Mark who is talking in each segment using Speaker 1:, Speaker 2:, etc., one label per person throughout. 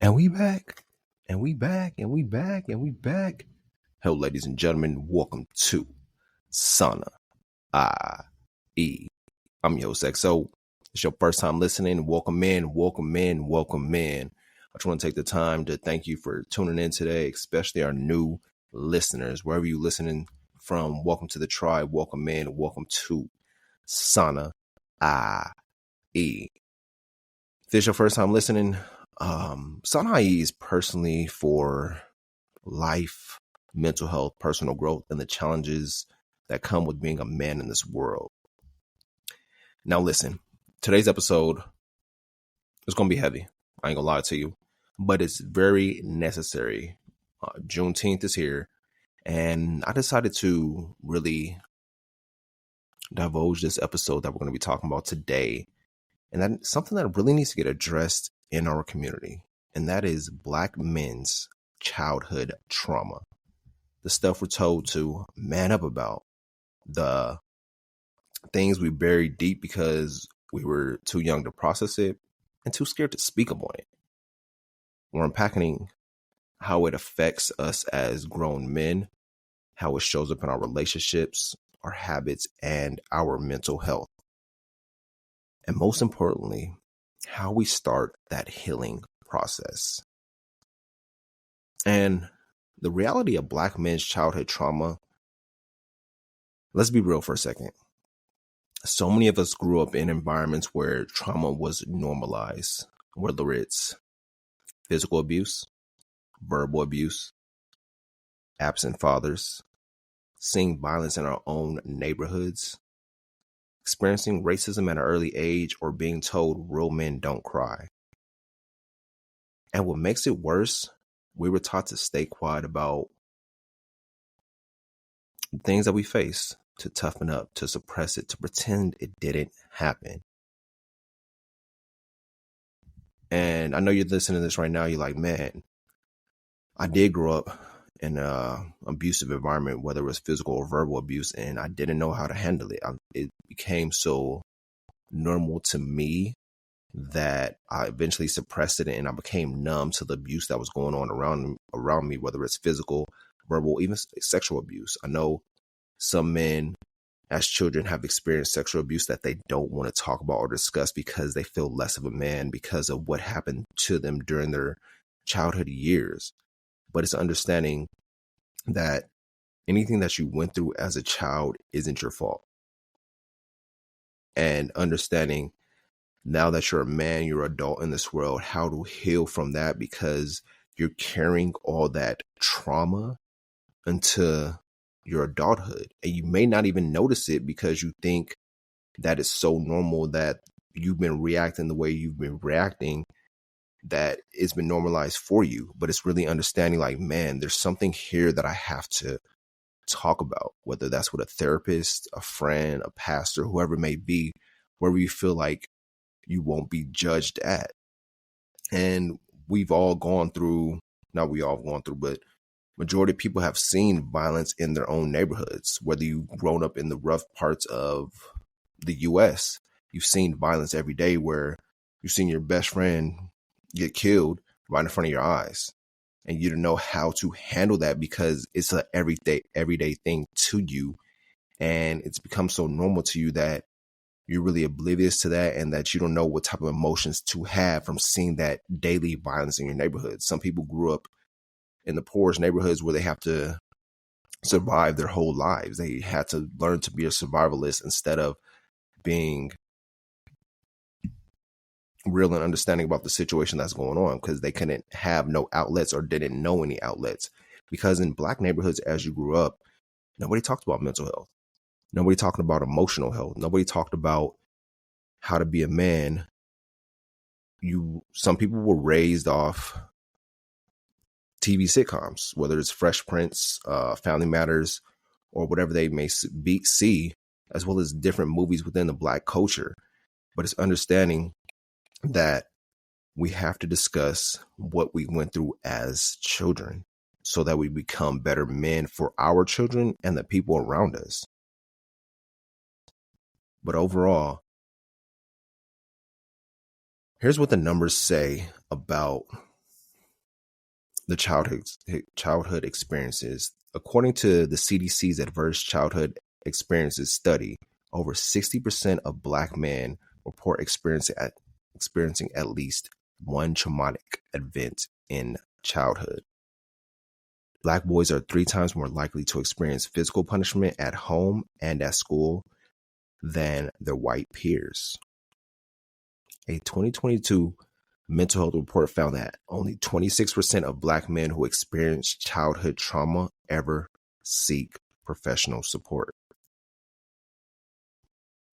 Speaker 1: And we back, and we back, and we back, and we back. Hello, ladies and gentlemen. Welcome to SAUNAIE. I'm your host, XO. It's your first time listening. Welcome in, welcome in, welcome in. I just want to take the time to thank you for tuning in today, especially our new listeners. Wherever you're listening from, welcome to the tribe. Welcome in, welcome to SAUNAIE. If it's your first time listening, SAUNAIE is personally for life, mental health, personal growth, and the challenges that come with being a man in this world. Now listen, today's episode is going to be heavy. I ain't going to lie to you, but it's very necessary. Juneteenth is here, and I decided to really divulge this episode that we're going to be talking about today. And that's something that really needs to get addressed in our community. And that is Black men's childhood trauma. The stuff we're told to man up about. The things we buried deep because we were too young to process it and too scared to speak upon it. We're unpacking how it affects us as grown men, how it shows up in our relationships, our habits, and our mental health. And most importantly, how we start that healing process. And the reality of Black men's childhood trauma, let's be real for a second. So many of us grew up in environments where trauma was normalized, whether it's physical abuse, verbal abuse, absent fathers, seeing violence in our own neighborhoods, experiencing racism at an early age, or being told real men don't cry. And what makes it worse, we were taught to stay quiet about things that we face, to toughen up, to suppress it, to pretend it didn't happen. And I know you're listening to this right now, you're like, man, I did grow up in an abusive environment, whether it was physical or verbal abuse, and I didn't know how to handle it. It became so normal to me that I eventually suppressed it, and I became numb to the abuse that was going on around me, whether it's physical, verbal, even sexual abuse. I know some men as children have experienced sexual abuse that they don't want to talk about or discuss because they feel less of a man because of what happened to them during their childhood years. But it's understanding that anything that you went through as a child isn't your fault. And understanding now that you're a man, you're an adult in this world, how to heal from that, because you're carrying all that trauma into your adulthood. And you may not even notice it because you think that it's so normal that you've been reacting the way you've been reacting, that it's been normalized for you. But it's really understanding like, man, there's something here that I have to talk about, whether that's with a therapist, a friend, a pastor, whoever it may be, wherever you feel like you won't be judged at. And we've all gone through, not we all gone through, but majority of people have seen violence in their own neighborhoods. Whether you've grown up in the rough parts of the US, you've seen violence every day where you've seen your best friend get killed right in front of your eyes. And you don't know how to handle that because it's an everyday thing to you. And it's become so normal to you that you're really oblivious to that, and that you don't know what type of emotions to have from seeing that daily violence in your neighborhood. Some people grew up in the poorest neighborhoods where they have to survive their whole lives. They had to learn to be a survivalist instead of being real and understanding about the situation that's going on, because they couldn't have no outlets or didn't know any outlets. Because in Black neighborhoods, as you grew up, nobody talked about mental health. Nobody talked about emotional health. Nobody talked about how to be a man. Some people were raised off TV sitcoms, whether it's Fresh Prince, Family Matters, or whatever they may see, as well as different movies within the Black culture. But it's understanding that we have to discuss what we went through as children so that we become better men for our children and the people around us. But overall, here's what the numbers say about the childhood experiences. According to the CDC's Adverse Childhood Experiences study, over 60% of Black men report experiencing at least one traumatic event in childhood. Black boys are 3 times more likely to experience physical punishment at home and at school than their white peers. A 2022 mental health report found that only 26% of Black men who experience childhood trauma ever seek professional support.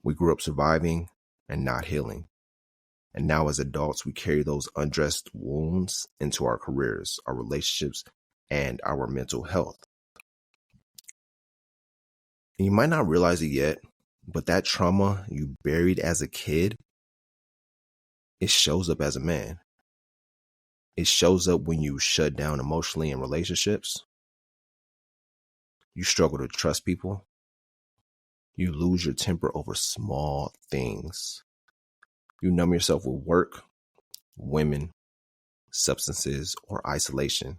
Speaker 1: We grew up surviving and not healing. And now as adults, we carry those undressed wounds into our careers, our relationships, and our mental health. And you might not realize it yet, but that trauma you buried as a kid, it shows up as a man. It shows up when you shut down emotionally in relationships. You struggle to trust people. You lose your temper over small things. You numb yourself with work, women, substances, or isolation.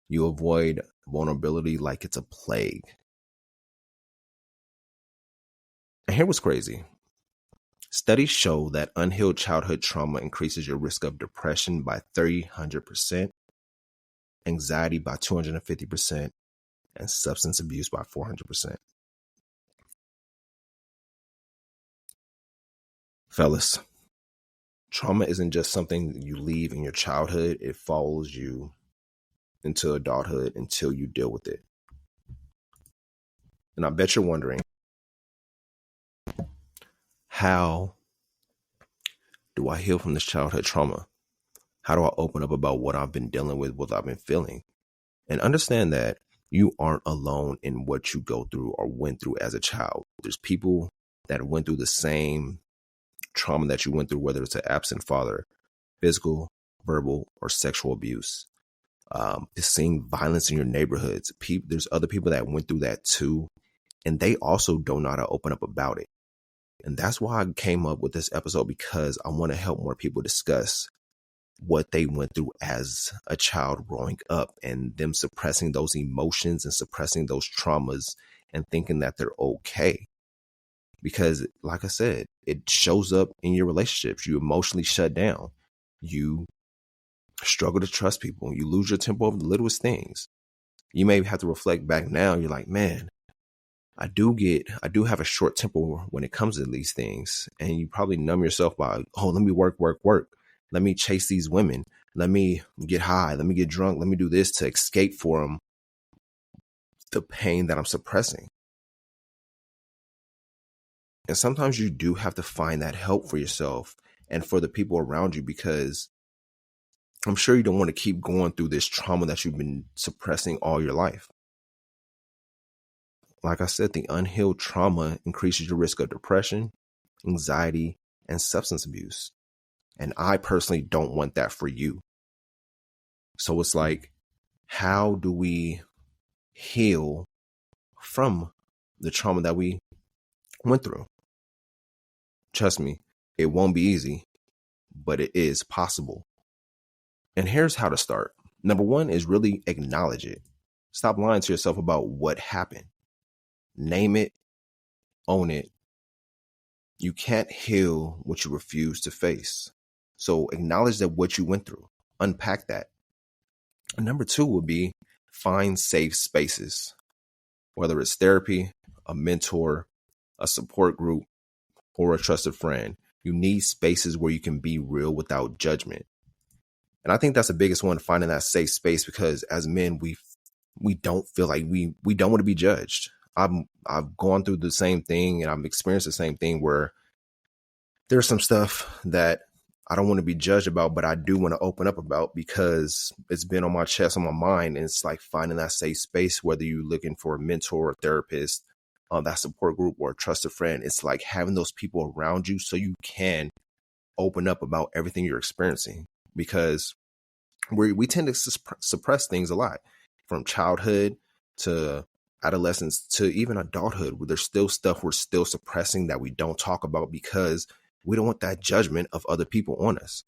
Speaker 1: You avoid vulnerability like it's a plague. And here was crazy. Studies show that unhealed childhood trauma increases your risk of depression by 300%, anxiety by 250%, and substance abuse by 400%. Fellas, trauma isn't just something you leave in your childhood. It follows you into adulthood until you deal with it. And I bet you're wondering, how do I heal from this childhood trauma? How do I open up about what I've been dealing with, what I've been feeling? And understand that you aren't alone in what you go through or went through as a child. There's people that went through the same trauma that you went through, whether it's an absent father, physical, verbal, or sexual abuse. Just seeing violence in your neighborhoods. There's other people that went through that too, and they also don't know how to open up about it. And that's why I came up with this episode, because I want to help more people discuss what they went through as a child growing up, and them suppressing those emotions and suppressing those traumas and thinking that they're okay. Because like I said, it shows up in your relationships. You emotionally shut down. You struggle to trust people. You lose your temper over the littlest things. You may have to reflect back now. You're like, man, I do have a short temper when it comes to these things. And you probably numb yourself by, oh, let me work. Let me chase these women. Let me get high. Let me get drunk. Let me do this to escape from the pain that I'm suppressing. And sometimes you do have to find that help for yourself and for the people around you, because I'm sure you don't want to keep going through this trauma that you've been suppressing all your life. Like I said, the unhealed trauma increases your risk of depression, anxiety, and substance abuse. And I personally don't want that for you. So it's like, how do we heal from the trauma that we went through? Trust me, it won't be easy, but it is possible. And here's how to start. Number 1 is really acknowledge it. Stop lying to yourself about what happened. Name it, own it. You can't heal what you refuse to face. So acknowledge that what you went through. Unpack that. And number 2 would be find safe spaces, whether it's therapy, a mentor, a support group, or a trusted friend. You need spaces where you can be real without judgment. And I think that's the biggest one, finding that safe space, because as men, we don't feel like we don't want to be judged. I've gone through the same thing, and I've experienced the same thing where there's some stuff that I don't want to be judged about, but I do want to open up about, because it's been on my chest, on my mind. And it's like finding that safe space, whether you're looking for a mentor, a therapist, that support group, or a trusted friend. It's like having those people around you so you can open up about everything you're experiencing, because we tend to suppress things a lot, from childhood to adolescence to even adulthood, where there's still stuff we're still suppressing that we don't talk about, because we don't want that judgment of other people on us.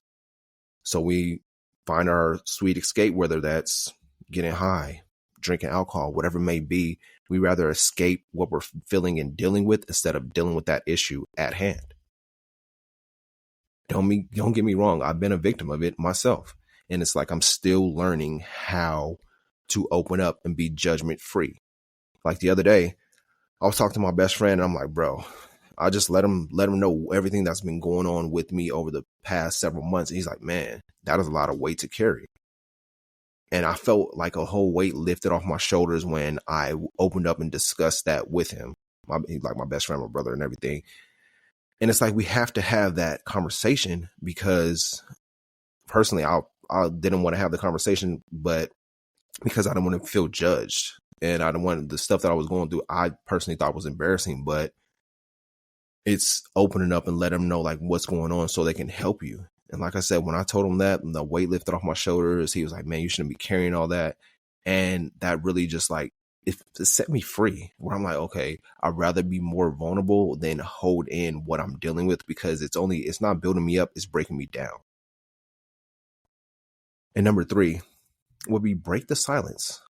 Speaker 1: So we find our sweet escape, whether that's getting high, drinking alcohol, whatever it may be. We rather escape what we're feeling and dealing with instead of dealing with that issue at hand. Don't get me wrong. I've been a victim of it myself. And it's like I'm still learning how to open up and be judgment free. Like the other day, I was talking to my best friend and I'm like, bro, I just let him know everything that's been going on with me over the past several months. And he's like, man, that is a lot of weight to carry. And I felt like a whole weight lifted off my shoulders when I opened up and discussed that with him. He's like my best friend, my brother and everything. And it's like we have to have that conversation because personally, I didn't want to have the conversation, but because I didn't want to feel judged and I didn't want the stuff that I was going through, I personally thought was embarrassing, but it's opening up and let them know like what's going on so they can help you. And like I said, when I told him that, the weight lifted off my shoulders, he was like, man, you shouldn't be carrying all that. And that really just like, it set me free where I'm like, okay, I'd rather be more vulnerable than hold in what I'm dealing with because it's not building me up, it's breaking me down. And number 3 would be break the silence.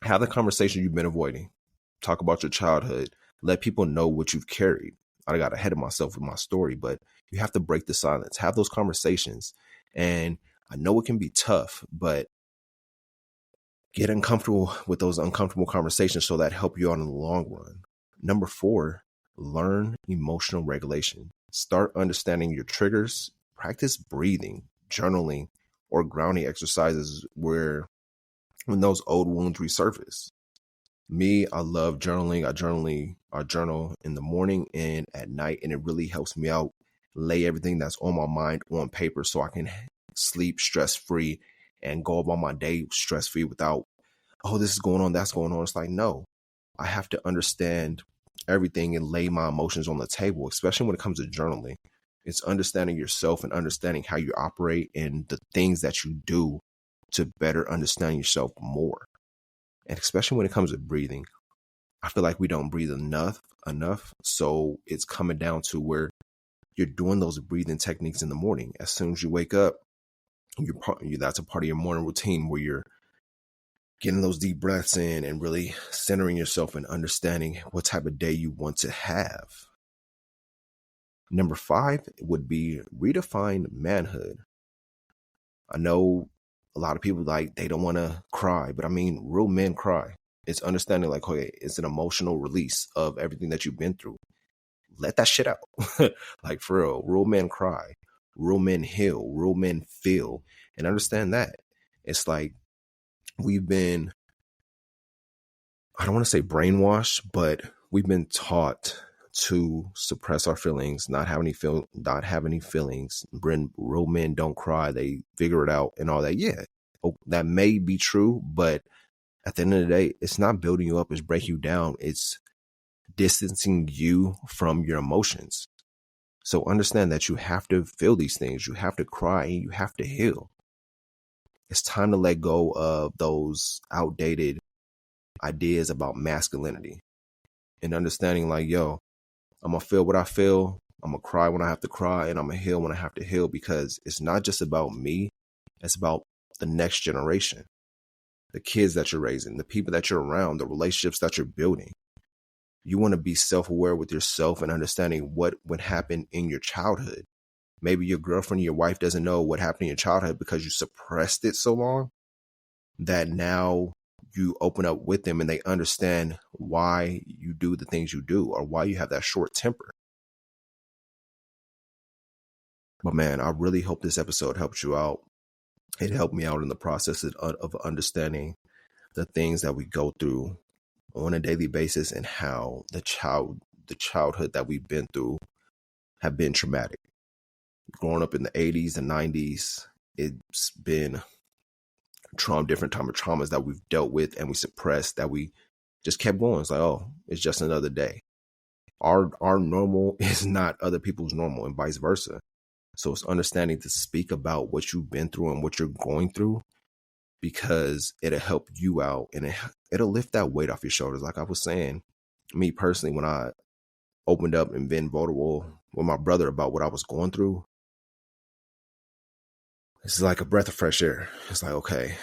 Speaker 1: Have the conversation you've been avoiding. Talk about your childhood. Let people know what you've carried. I got ahead of myself with my story, but you have to break the silence. Have those conversations. And I know it can be tough, but get uncomfortable with those uncomfortable conversations so that help you out in the long run. Number 4, learn emotional regulation. Start understanding your triggers. Practice breathing, journaling, or grounding exercises when those old wounds resurface. Me, I love journaling. I journal in the morning and at night, and it really helps me out, lay everything that's on my mind on paper so I can sleep stress-free and go about my day stress-free without, oh, this is going on, that's going on. It's like, no, I have to understand everything and lay my emotions on the table, especially when it comes to journaling. It's understanding yourself and understanding how you operate and the things that you do to better understand yourself more. And especially when it comes to breathing, I feel like we don't breathe enough. So it's coming down to where you're doing those breathing techniques in the morning. As soon as you wake up, that's a part of your morning routine where you're getting those deep breaths in and really centering yourself and understanding what type of day you want to have. Number 5 would be redefine manhood. I know a lot of people like they don't want to cry, but I mean, real men cry. It's understanding like, okay, it's an emotional release of everything that you've been through. Let that shit out. Like for real men cry, real men heal, real men feel, and understand that. It's like we've been, I don't want to say brainwashed, but we've been taught to suppress our feelings, not have any feelings. Real men don't cry, they figure it out and all that. Yeah, that may be true, but at the end of the day, it's not building you up, it's breaking you down. It's distancing you from your emotions. So understand that you have to feel these things, you have to cry, and you have to heal. It's time to let go of those outdated ideas about masculinity and understanding like, yo, I'm going to feel what I feel. I'm going to cry when I have to cry, and I'm going to heal when I have to heal, because it's not just about me. It's about the next generation, the kids that you're raising, the people that you're around, the relationships that you're building. You want to be self-aware with yourself and understanding what would happen in your childhood. Maybe your girlfriend, your wife doesn't know what happened in your childhood because you suppressed it so long that now you open up with them and they understand why you do the things you do or why you have that short temper. But man, I really hope this episode helps you out. It helped me out in the process of understanding the things that we go through on a daily basis and how the childhood that we've been through have been traumatic. Growing up in the 80s and 90s, it's been different type of traumas that we've dealt with and we suppressed, that we just kept going. It's like, oh, it's just another day. Our normal is not other people's normal and vice versa. So it's understanding to speak about what you've been through and what you're going through, because it'll help you out and it'll lift that weight off your shoulders. Like I was saying, me personally, when I opened up and been vulnerable with my brother about what I was going through, It's like a breath of fresh air. It's like, okay.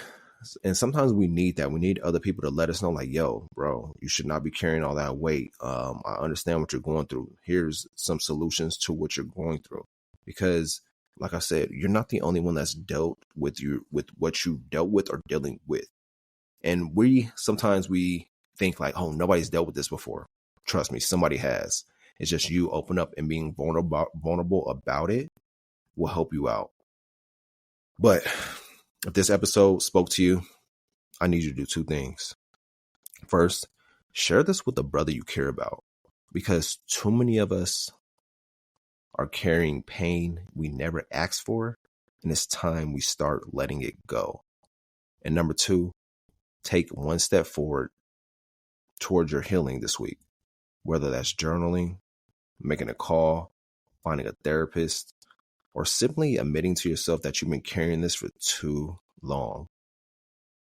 Speaker 1: And sometimes we need that. We need other people to let us know, like, yo, bro, you should not be carrying all that weight. I understand what you're going through. Here's some solutions to what you're going through. Because, like I said, you're not the only one that's dealt with what you dealt with or dealing with. And sometimes we think like, oh, nobody's dealt with this before. Trust me, somebody has. It's just you open up and being vulnerable about it will help you out. But if this episode spoke to you, I need you to do two things. First, share this with a brother you care about, because too many of us are carrying pain we never asked for, and it's time we start letting it go. And number two, take one step forward towards your healing this week, whether that's journaling, making a call, finding a therapist, or simply admitting to yourself that you've been carrying this for too long.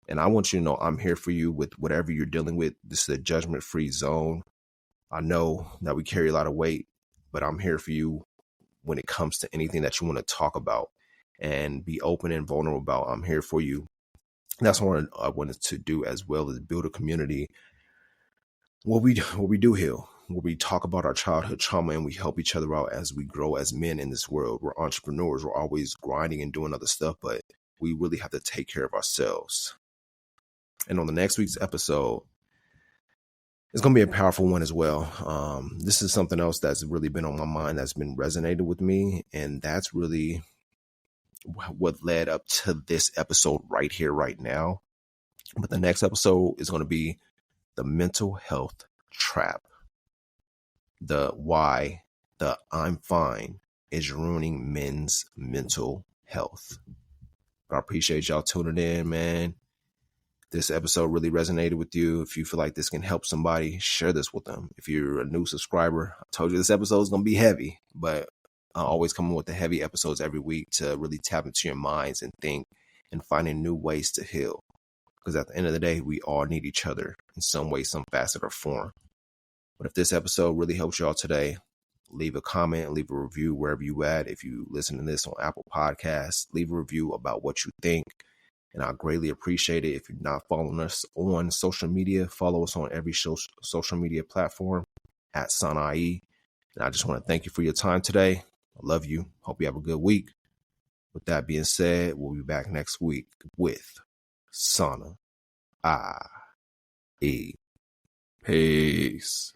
Speaker 1: And I want you to know I'm here for you with whatever you're dealing with. This is a judgment-free zone. I know that we carry a lot of weight, but I'm here for you when it comes to anything that you want to talk about and be open and vulnerable about. I'm here for you. That's what I wanted to do, as well as build a community where we do heal, where we talk about our childhood trauma and we help each other out as we grow as men in this world. We're entrepreneurs. We're always grinding and doing other stuff, but we really have to take care of ourselves. And on the next week's episode, it's going to be a powerful one as well. This is something else that's really been on my mind, that's been resonated with me. And that's really what led up to this episode right here, right now. But the next episode is going to be the mental health trap. The why the I'm fine is ruining men's mental health. But I appreciate y'all tuning in, man. This episode really resonated with you. If you feel like this can help somebody, share this with them. If you're a new subscriber, I told you this episode is going to be heavy, but I always come with the heavy episodes every week to really tap into your minds and think and finding new ways to heal. Because at the end of the day, we all need each other in some way, some facet or form. But if this episode really helps y'all today, leave a comment, leave a review wherever you at. If you listen to this on Apple Podcasts, leave a review about what you think. And I greatly appreciate it. If you're not following us on social media, follow us on every social media platform at SAUNAIE. And I just want to thank you for your time today. I love you. Hope you have a good week. With that being said, we'll be back next week with SAUNAIE. Peace.